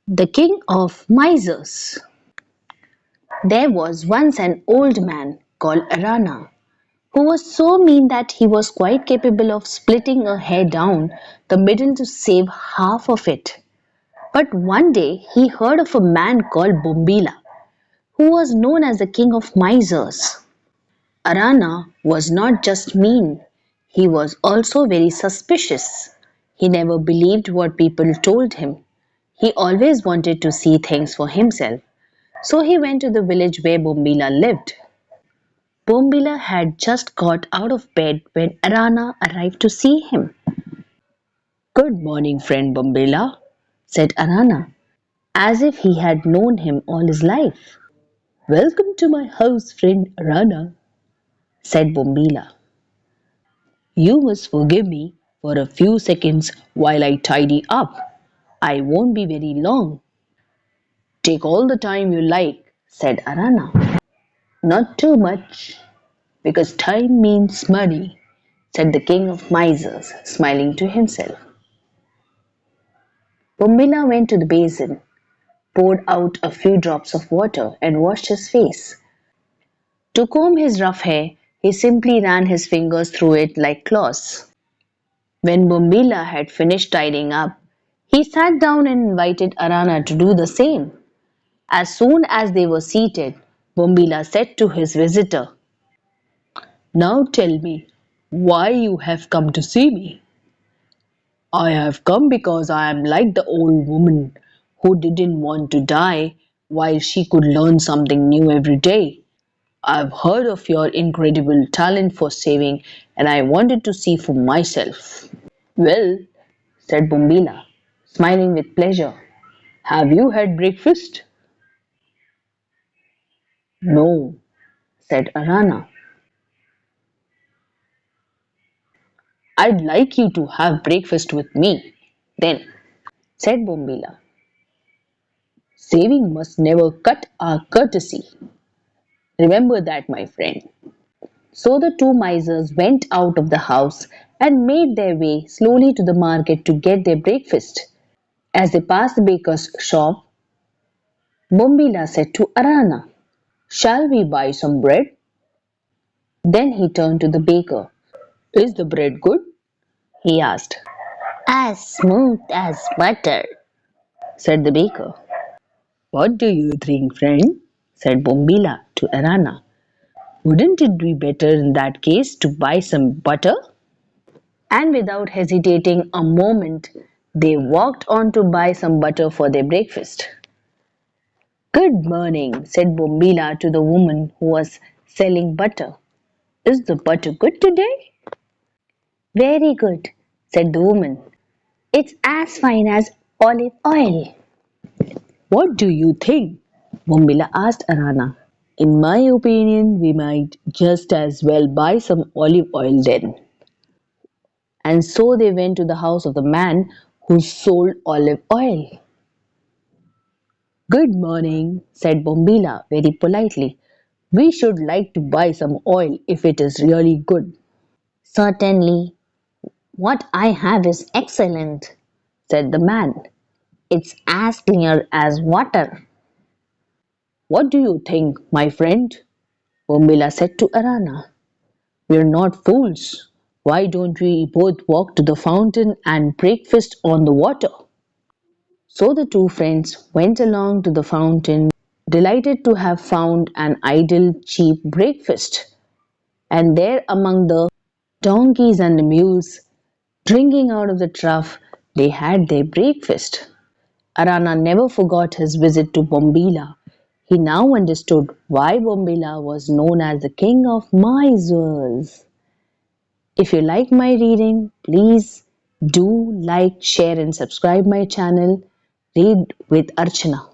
The King of Misers. There was once an old man called Arana who was so mean that he was quite capable of splitting a hair down the middle to save half of it. But one day he heard of a man called Bombila who was known as the King of Misers. Arana was not just mean, he was also very suspicious. He never believed what people told him. He always wanted to see things for himself. So he went to the village where Bombila lived. Bombila had just got out of bed when Arana arrived to see him. Good morning, friend Bombila, said Arana, as if he had known him all his life. Welcome to my house, friend Arana, said Bombila. You must forgive me for a few seconds while I tidy up. I won't be very long. Take all the time you like, said Arana. Not too much, because time means money, said the king of misers, smiling to himself. Bombila went to the basin, poured out a few drops of water, and washed his face. To comb his rough hair, he simply ran his fingers through it like claws. When Bombila had finished tidying up, he sat down and invited Arana to do the same. As soon as they were seated, Bombila said to his visitor, Now tell me why you have come to see me. I have come because I am like the old woman who didn't want to die while she could learn something new every day. I've heard of your incredible talent for saving and I wanted to see for myself. Well, said Bombila, smiling with pleasure, have you had breakfast? No, said Arana. I'd like you to have breakfast with me, then, said Bombila. Saving must never cut our courtesy. Remember that, my friend. So the two misers went out of the house and made their way slowly to the market to get their breakfast. As they passed the baker's shop, Bombila said to Arana, Shall we buy some bread? Then he turned to the baker. Is the bread good? He asked. As smooth as butter, said the baker. What do you think, friend? Said Bombila to Arana. Wouldn't it be better in that case to buy some butter? And without hesitating a moment, they walked on to buy some butter for their breakfast. Good morning, said Bombila to the woman who was selling butter. Is the butter good today? Very good, said the woman. It's as fine as olive oil. What do you think? Bombila asked Arana. In my opinion, we might just as well buy some olive oil then. And so they went to the house of the man who sold olive oil. Good morning, said Bombila very politely. We should like to buy some oil if it is really good. Certainly, what I have is excellent, said the man. It's as clear as water. What do you think, my friend? Bombila said to Arana. We're not fools. Why don't we both walk to the fountain and breakfast on the water? So the two friends went along to the fountain, delighted to have found an ideal cheap breakfast. And there among the donkeys and the mules, drinking out of the trough, they had their breakfast. Arana never forgot his visit to Bombila. He now understood why Bombila was known as the king of misers. If you like my reading, please do like, share and subscribe my channel. Read with Archana.